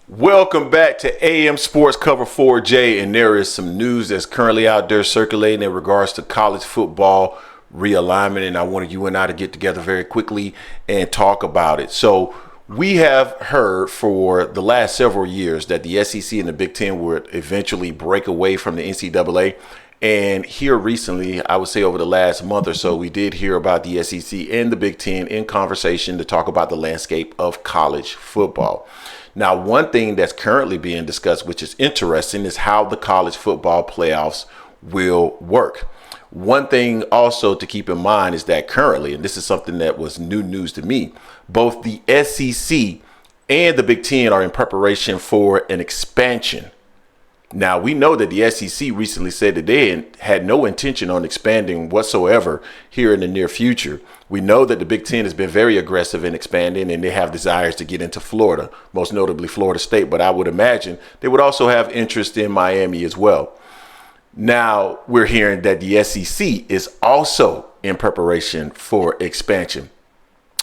Welcome back to AM Sports Cover 4J, and there is some news that's currently out there circulating in regards to college football realignment, and I wanted you and I to get together very quickly and talk about it. So we have heard for the last several years that the SEC and the Big Ten would eventually break away from the NCAA. And here recently, I would say over the last month or so, we did hear about the SEC and the Big Ten in conversation to talk about the landscape of college football. Now, one thing that's currently being discussed, which is interesting, is how the college football playoffs will work. One thing also to keep in mind is that currently, and this is something that was new news to me, both the SEC and the Big Ten are in preparation for an expansion. Now, we know that the SEC recently said that they had no intention on expanding whatsoever here in the near future. We know that the Big Ten has been very aggressive in expanding, and they have desires to get into Florida, most notably Florida State. But I would imagine they would also have interest in Miami as well. Now, we're hearing that the SEC is also in preparation for expansion.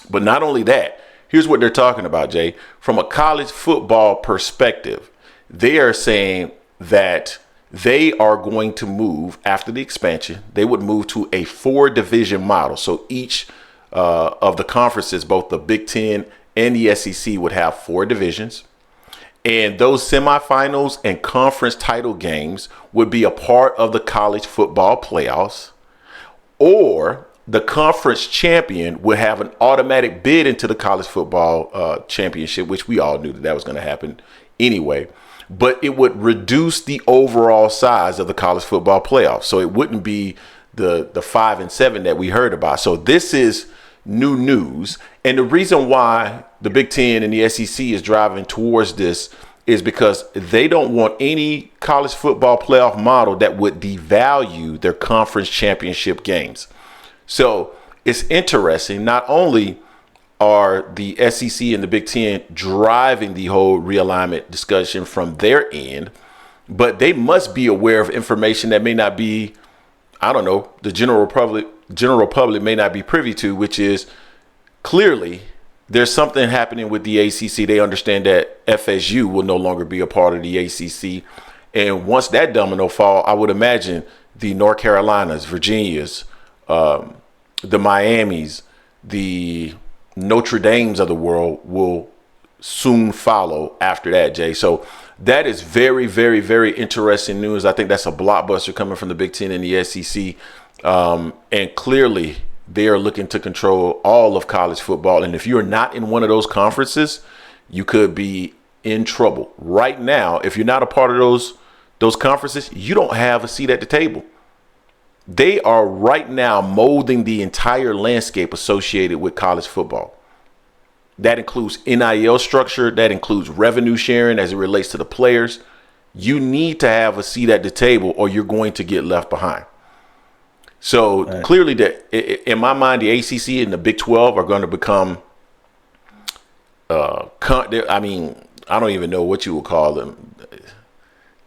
But not only that, here's what they're talking about, Jay. From a college football perspective, they are saying that they are going to move after the expansion. They would move to a 4-division model. So each of the conferences, both the Big Ten and the SEC, would have 4 divisions. And those semifinals and conference title games would be a part of the college football playoffs. Or the conference champion would have an automatic bid into the college football championship, which we all knew that was going to happen anyway. But it would reduce the overall size of the college football playoffs. So it wouldn't be the 5 and 7 that we heard about. So this is new news. And the reason why the Big Ten and the SEC is driving towards this is because they don't want any college football playoff model that would devalue their conference championship games. So it's interesting. Not only are the SEC and the Big Ten driving the whole realignment discussion from their end, but they must be aware of information that may not be, I don't know, the general public may not be privy to, which is clearly there's something happening with the ACC. They understand that FSU will no longer be a part of the ACC. And once that domino fall, I would imagine the North Carolinas, Virginias, the Miamis, the Notre Dames of the world will soon follow after that, Jay. So that is very, very, very interesting news. I think that's a blockbuster coming from the Big Ten and the SEC. And clearly they are looking to control all of college football. And if you're not in one of those conferences, you could be in trouble. Right now, if you're not a part of those conferences, you don't have a seat at the table. They are right now molding the entire landscape associated with college football. That includes NIL structure. That includes revenue sharing as it relates to the players. You need to have a seat at the table or you're going to get left behind. So clearly, in my mind, the ACC and the Big 12 are going to become, I don't even know what you would call them.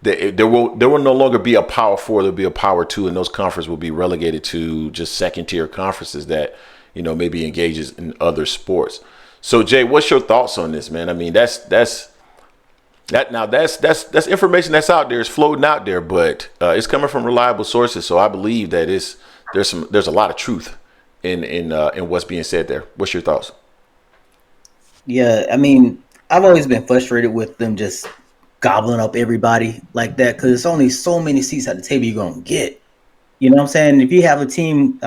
There will no longer be a Power 4. There'll be a Power 2, and those conferences will be relegated to just second-tier conferences that, maybe engages in other sports. So, Jay, what's your thoughts on this, man? I mean, that's information that's out there. It's floating out there, but it's coming from reliable sources. So I believe that there's a lot of truth in what's being said there. What's your thoughts? Yeah, I mean, I've always been frustrated with them just gobbling up everybody like that because it's only so many seats at the table you're going to get. You know what I'm saying? If you have a team,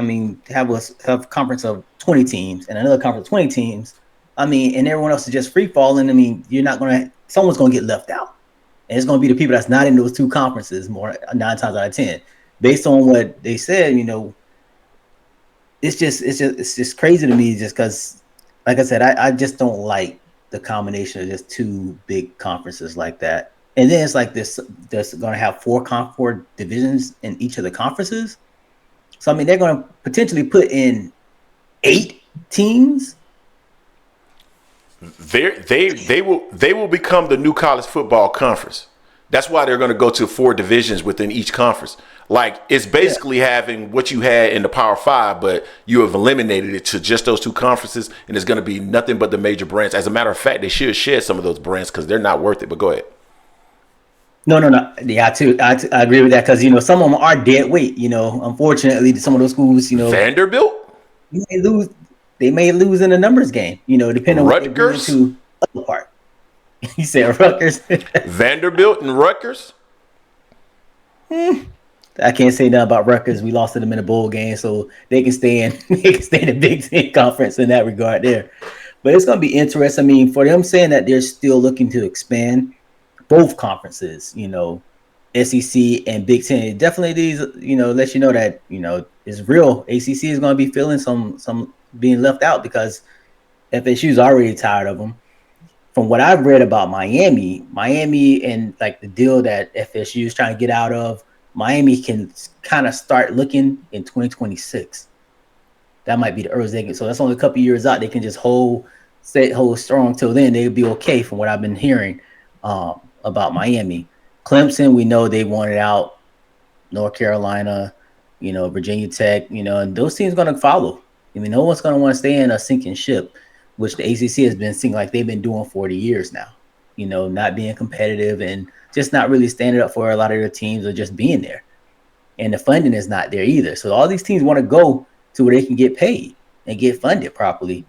have a conference of 20 teams and another conference of 20 teams, and everyone else is just free falling, someone's going to get left out. And it's going to be the people that's not in those 2 conferences 9 times out of 10. Based on what they said, it's just crazy to me just because, like I said, I just don't like the combination of just 2 big conferences like that. And then it's like this, there's going to have 4 divisions in each of the conferences. So, they're going to potentially put in 8 teams. They will become the new college football conference. That's why they're going to go to 4 divisions within each conference. Like, it's basically having what you had in the Power Five, but you have eliminated it to just those two conferences, and it's going to be nothing but the major brands. As a matter of fact, they should shed some of those brands because they're not worth it. But go ahead. No, no, no. Yeah, I agree with that because some of them are dead weight. Unfortunately, some of those schools, Vanderbilt, you may lose. They may lose in a numbers game. Depending on what they bring Rutgers, into the other part. You said Rutgers. Vanderbilt, and Rutgers. I can't say nothing about Rutgers. We lost to them in a bowl game, so they can stay in. They can stay in the Big Ten conference in that regard there. But it's going to be interesting. I mean, for them saying that they're still looking to expand both conferences, SEC and Big Ten, it definitely these, lets you know that it's real. ACC is going to be feeling some being left out because FSU is already tired of them. From what I've read about Miami and like the deal that FSU is trying to get out of, Miami can kind of start looking in 2026. That might be the earliest they can. So that's only a couple of years out. They can just hold strong till then. They'll be okay from what I've been hearing about Miami. Clemson, we know they wanted out. North Carolina, Virginia Tech, and those teams are going to follow. I mean, no one's going to want to stay in a sinking ship, which the ACC has been seeing like they've been doing 40 years now. Not being competitive and just not really standing up for a lot of their teams or just being there. And the funding is not there either. So all these teams want to go to where they can get paid and get funded properly.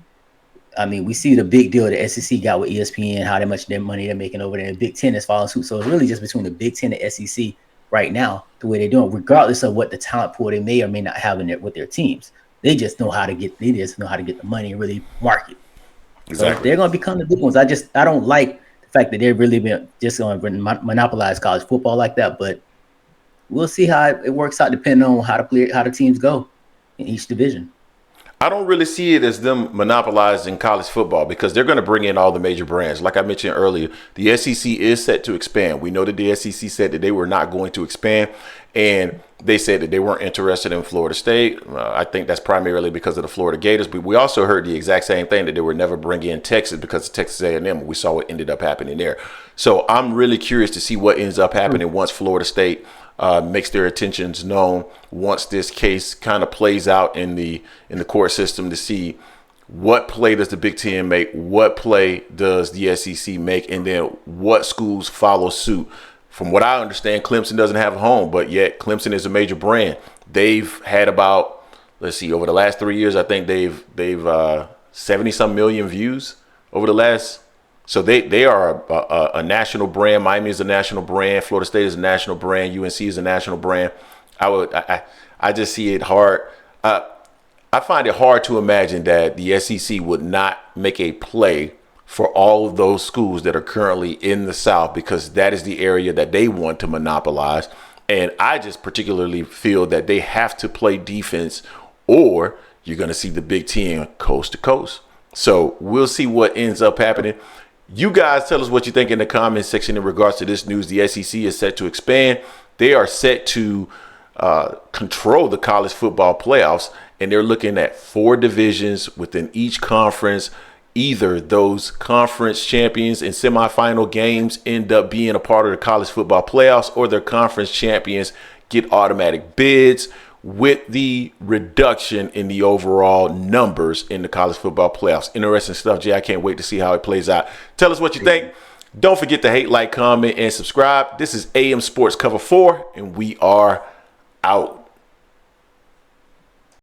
I mean, we see the big deal the SEC got with ESPN, how much their money they're making over there. And Big Ten is following suit. So it's really just between the Big Ten and SEC right now, the way they're doing, regardless of what the talent pool they may or may not have in there with their teams. They just know how to get the money and really market. Exactly. So they're going to become the big ones. I don't like the fact that they've really been just going to monopolize college football like that, but we'll see how it works out depending on how the teams go in each division. I don't really see it as them monopolizing college football because they're going to bring in all the major brands. Like I mentioned earlier, the SEC is set to expand. We know that the SEC said that they were not going to expand, and they said that they weren't interested in Florida State. I think that's primarily because of the Florida Gators. But we also heard the exact same thing, that they would never bring in Texas because of Texas A&M. We saw what ended up happening there. So I'm really curious to see what ends up happening once Florida State makes their intentions known, once this case kind of plays out in the court system, to see what play does the Big Ten make, what play does the SEC make, and then what schools follow suit. From what I understand, Clemson doesn't have a home, but yet Clemson is a major brand. They've had about, over the last 3 years, I think they've 70-some million views over the last. So they are a national brand. Miami is a national brand. Florida State is a national brand. UNC is a national brand. I just see it hard. I find it hard to imagine that the SEC would not make a play for all of those schools that are currently in the South, because that is the area that they want to monopolize. And I just particularly feel that they have to play defense, or you're going to see the Big Ten coast to coast. So we'll see what ends up happening. You guys tell us what you think in the comment section in regards to this news. The SEC is set to expand. They are set to control the college football playoffs, and they're looking at 4 divisions within each conference. Either those conference champions in semifinal games end up being a part of the college football playoffs, or their conference champions get automatic bids, with the reduction in the overall numbers in the college football playoffs. Interesting stuff, Jay. I can't wait to see how it plays out. Tell us what you think. Don't forget to hate, like, comment, and subscribe. This is AM Sports Cover 4, and we are out.